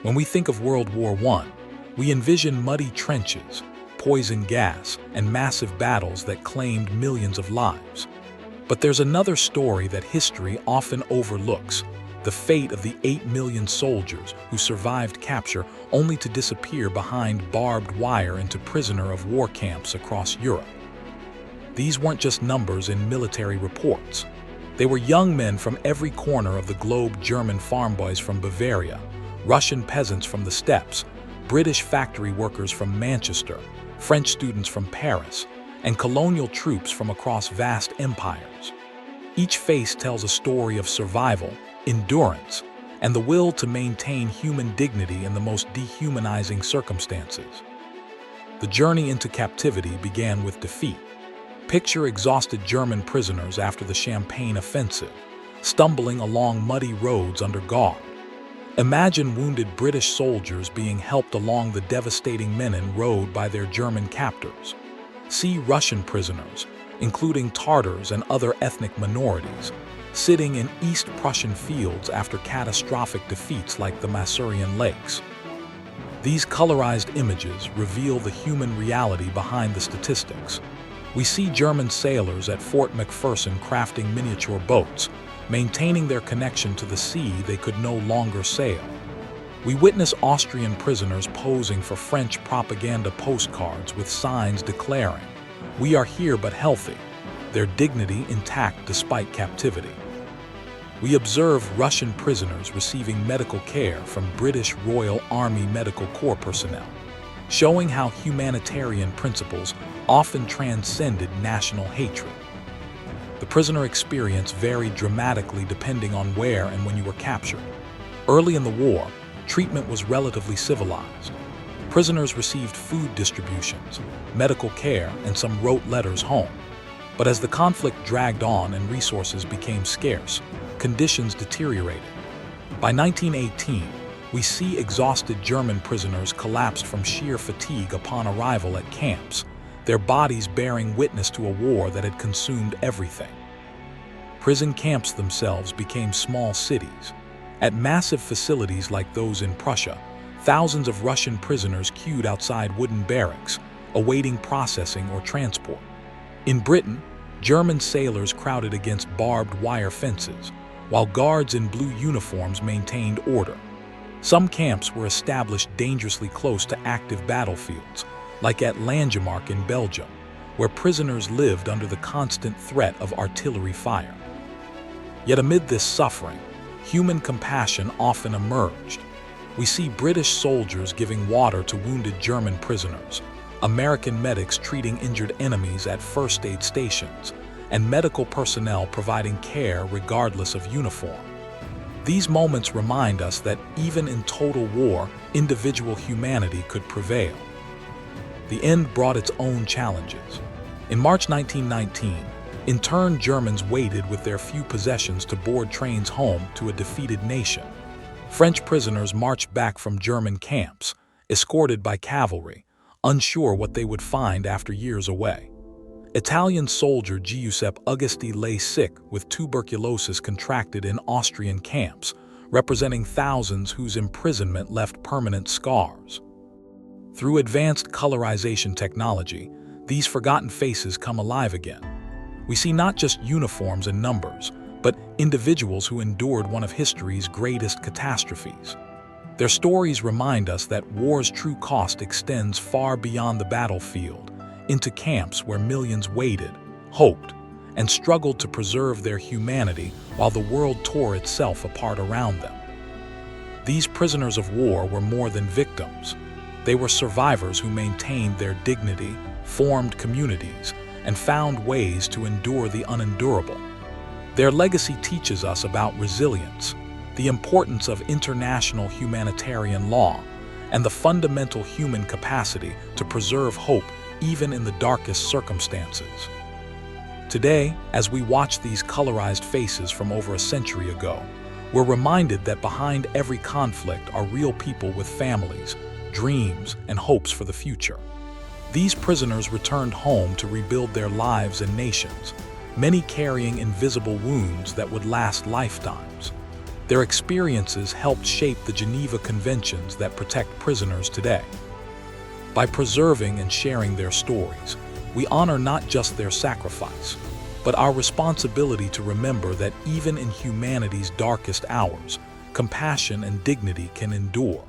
When we think of World War I, we envision muddy trenches, poison gas, and massive battles that claimed millions of lives. But there's another story that history often overlooks: the fate of the 8 million soldiers who survived capture only to disappear behind barbed wire into prisoner of war camps across Europe. These weren't just numbers in military reports. They were young men from every corner of the globe: German farm boys from Bavaria, Russian peasants from the steppes, British factory workers from Manchester, French students from Paris, and colonial troops from across vast empires. Each face tells a story of survival, endurance, and the will to maintain human dignity in the most dehumanizing circumstances. The journey into captivity began with defeat. Picture exhausted German prisoners after the Champagne offensive, stumbling along muddy roads under guard. Imagine wounded British soldiers being helped along the devastating Menin road by their German captors. See Russian prisoners, including Tatars and other ethnic minorities, sitting in East Prussian fields after catastrophic defeats like the Masurian Lakes. These colorized images reveal the human reality behind the statistics. We see German sailors at Fort McPherson crafting miniature boats, maintaining their connection to the sea they could no longer sail. We witness Austrian prisoners posing for French propaganda postcards with signs declaring, "We are here but healthy," their dignity intact despite captivity. We observe Russian prisoners receiving medical care from British Royal Army Medical Corps personnel, showing how humanitarian principles often transcended national hatred. The prisoner experience varied dramatically depending on where and when you were captured. Early in the war, treatment was relatively civilized. Prisoners received food distributions, medical care, and some wrote letters home. But as the conflict dragged on and resources became scarce, conditions deteriorated. By 1918, we see exhausted German prisoners collapsed from sheer fatigue upon arrival at camps, their bodies bearing witness to a war that had consumed everything. Prison camps themselves became small cities. At massive facilities like those in Prussia, thousands of Russian prisoners queued outside wooden barracks, awaiting processing or transport. In Britain, German sailors crowded against barbed wire fences, while guards in blue uniforms maintained order. Some camps were established dangerously close to active battlefields, like at Langemarck in Belgium, where prisoners lived under the constant threat of artillery fire. Yet amid this suffering, human compassion often emerged. We see British soldiers giving water to wounded German prisoners, American medics treating injured enemies at first aid stations, and medical personnel providing care regardless of uniform. These moments remind us that even in total war, individual humanity could prevail. The end brought its own challenges. In March 1919, interned Germans waited with their few possessions to board trains home to a defeated nation. French prisoners marched back from German camps, escorted by cavalry, unsure what they would find after years away. Italian soldier Giuseppe Uggesti lay sick with tuberculosis contracted in Austrian camps, representing thousands whose imprisonment left permanent scars. Through advanced colorization technology, these forgotten faces come alive again. We see not just uniforms and numbers, but individuals who endured one of history's greatest catastrophes. Their stories remind us that war's true cost extends far beyond the battlefield, into camps where millions waited, hoped, and struggled to preserve their humanity while the world tore itself apart around them. These prisoners of war were more than victims. They were survivors who maintained their dignity, formed communities, and found ways to endure the unendurable. Their legacy teaches us about resilience, the importance of international humanitarian law, and the fundamental human capacity to preserve hope even in the darkest circumstances. Today, as we watch these colorized faces from over a century ago, we're reminded that behind every conflict are real people with families, dreams, and hopes for the future. These prisoners returned home to rebuild their lives and nations, many carrying invisible wounds that would last lifetimes. Their experiences helped shape the Geneva Conventions that protect prisoners today. By preserving and sharing their stories, we honor not just their sacrifice, but our responsibility to remember that even in humanity's darkest hours, compassion and dignity can endure.